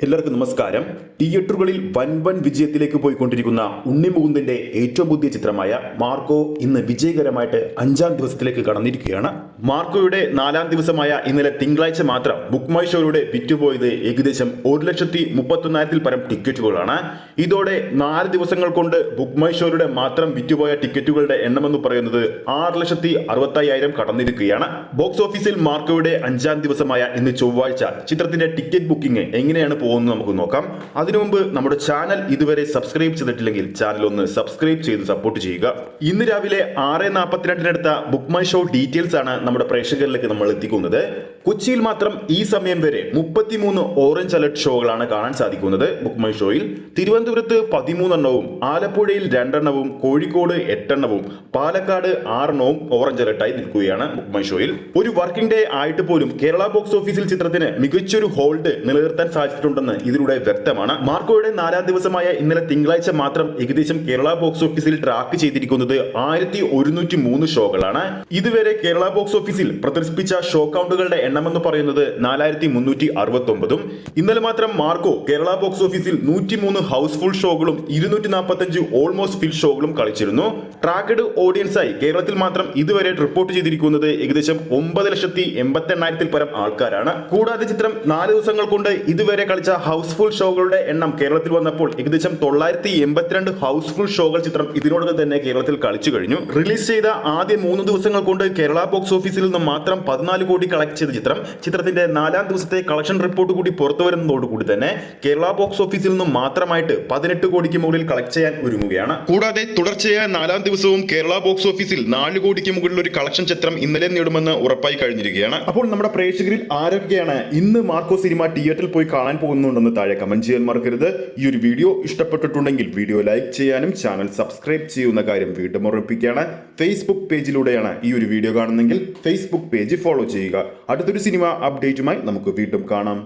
എല്ലാവർക്കും നമസ്കാരം. തിയേറ്ററുകളിൽ വൻ വിജയത്തിലേക്ക് പോയിക്കൊണ്ടിരിക്കുന്ന ഉണ്ണി മുകുന്ദന്റെ ഏറ്റവും പുതിയ ചിത്രമായ മാർക്കോ ഇന്ന് വിജയകരമായിട്ട് 5-ാം ദിവസത്തിലേക്ക് കടന്നിരിക്കുകയാണ്. മാർക്കോയുടെ 4-ാം ദിവസമായ ഇന്നലെ തിങ്കളാഴ്ച മാത്രം ബുക്ക് മൈ ഷോയുടെ വിറ്റുപോയത് ഏകദേശം 1,31,000-ൽ പരം ടിക്കറ്റുകളാണ്. ഇതോടെ 4 ദിവസങ്ങൾ കൊണ്ട് ബുക്ക് മൈ ഷോയുടെ മാത്രം വിറ്റുപോയ ടിക്കറ്റുകളുടെ എണ്ണമെന്ന് പറയുന്നത് 6,65,000 കടന്നിരിക്കുകയാണ്. ബോക്സ് ഓഫീസിൽ മാർക്കോയുടെ 5-ാം ദിവസമായ ഇന്ന് ചൊവ്വാഴ്ച ചിത്രത്തിന്റെ ടിക്കറ്റ് ബുക്കിംഗ് എങ്ങനെയാണ് പോകുന്നത് നമുക്ക് നോക്കാം. അതിനു മുമ്പ് നമ്മുടെ ചാനൽ ഇതുവരെ സബ്സ്ക്രൈബ് ചെയ്തിട്ടില്ലെങ്കിൽ ചാനൽ ഒന്ന് സബ്സ്ക്രൈബ് ചെയ്ത് സപ്പോർട്ട് ചെയ്യുക. ഇന്ന് രാവിലെ 6:42-നെടുത്ത ബുക്ക് മൈ ഷോ ഡീറ്റെയിൽസ് ആണ് നമ്മുടെ പ്രേക്ഷകരിലേക്ക് നമ്മൾ എത്തിക്കുന്നത്. കൊച്ചിയിൽ മാത്രം ഈ സമയം വരെ 33 ഓറഞ്ച് അലർട്ട് ഷോകളാണ് കാണാൻ സാധിക്കുന്നത് ബുക്ക് മൈ ഷോയിൽ. തിരുവനന്തപുരത്ത് 13 എണ്ണവും ആലപ്പുഴയിൽ 2 എണ്ണവും കോഴിക്കോട് 8 എണ്ണവും പാലക്കാട് 6 എണ്ണവും ഓറഞ്ച് അലർട്ടായി നിൽക്കുകയാണ് ബുക്ക് മൈ ഷോയിൽ. ഒരു വർക്കിംഗ് ഡേ ആയിട്ട് പോലും കേരള ബോക്സ് ഓഫീസിൽ ചിത്രത്തിന് മികച്ചൊരു ഹോൾഡ് നിലനിർത്താൻ സാധിച്ചിട്ടുണ്ടെന്ന് ഇതിലൂടെ വ്യക്തമാണ്. മാർക്കോയുടെ 4-ാം ദിവസമായ ഇന്നലെ തിങ്കളാഴ്ച മാത്രം ഏകദേശം കേരള ബോക്സ് ഓഫീസിൽ ട്രാക്ക് ചെയ്തിരിക്കുന്നത് 1,103 ഷോകളാണ്. ഇതുവരെ കേരള ബോക്സ് ഓഫീസിൽ പ്രദർശിപ്പിച്ച ഷോ കൗണ്ടുകളുടെ എണ്ണമെന്ന് പറയുന്നത് 4,369. ഇന്നലെ മാത്രം മാർക്കോ കേരള ബോക്സ് ഓഫീസിൽ 103 ഹൗസ്ഫുൾ ഷോകളും 245 ഓൾമോസ്റ്റ് ഫിൽ ഷോകളും കളിച്ചിരുന്നു. ട്രാക്കഡ് ഓഡിയൻസായി കേരളത്തിൽ മാത്രം ഇതുവരെ റിപ്പോർട്ട് ചെയ്തിരിക്കുന്നത് ഏകദേശം 9,88,000-ൽ പരം ആൾക്കാരാണ്. കൂടാതെ ചിത്രം 4 ദിവസങ്ങൾ കൊണ്ട് ഇതുവരെ കളിച്ച ഹൗസ്ഫുൾ ഷോകളുടെ എണ്ണം കേരളത്തിൽ വന്നപ്പോൾ ഏകദേശം 982 ഹൗസ്ഫുൾ ഷോകൾ ചിത്രം ഇതിനോടകം തന്നെ കേരളത്തിൽ കളിച്ചു കഴിഞ്ഞു. റിലീസ് ചെയ്ത ആദ്യ 3 ദിവസങ്ങൾ കൊണ്ട് കേരള ബോക്സ് ഓഫീസിൽ നിന്ന് മാത്രം 14 കോടി കളക്ട് ചെയ്ത ചിത്രത്തിന്റെ 4-ാം ദിവസത്തെ കളക്ഷൻ റിപ്പോർട്ട് കൂടി പുറത്തു വരുന്നതോടുകൂടി തന്നെ കേരള ബോക്സ് ഓഫീസിൽ നിന്നും മാത്രമായിട്ട് 18 കോടിക്ക് മുകളിൽ കളക്ട് ചെയ്യാൻ ഒരുങ്ങുകയാണ്. കൂടാതെ തുടർച്ചയായ 4-ാം ദിവസവും കേരള ബോക്സ് ഓഫീസിൽ 4 കോടിക്ക് മുകളിൽ ഒരു കളക്ഷൻ ചിത്രം ഇന്നലെ നേടുമെന്ന് ഉറപ്പായി കഴിഞ്ഞിരിക്കുകയാണ്. അപ്പോൾ നമ്മുടെ പ്രേക്ഷകരിൽ ആരൊക്കെയാണ് ഇന്ന് മാർക്കോ സിനിമ തിയേറ്ററിൽ പോയി കാണാൻ പോകുന്നുണ്ടെന്ന് താഴെ കമന്റ് ചെയ്യാൻ മറക്കരുത്. ഈ ഒരു വീഡിയോ ഇഷ്ടപ്പെട്ടിട്ടുണ്ടെങ്കിൽ വീഡിയോ ലൈക്ക് ചെയ്യാനും ചാനൽ സബ്സ്ക്രൈബ് ചെയ്യുന്ന കാര്യം വീണ്ടും ഓർമ്മിപ്പിക്കുകയാണ്. ഫേസ്ബുക്ക് പേജിലൂടെയാണ് ഈ ഒരു വീഡിയോ കാണുന്നതെങ്കിൽ ഫേസ്ബുക്ക് പേജ് ഫോളോ ചെയ്യുക. അടുത്തൊരു സിനിമ അപ്ഡേറ്റുമായി നമുക്ക് വീണ്ടും കാണാം.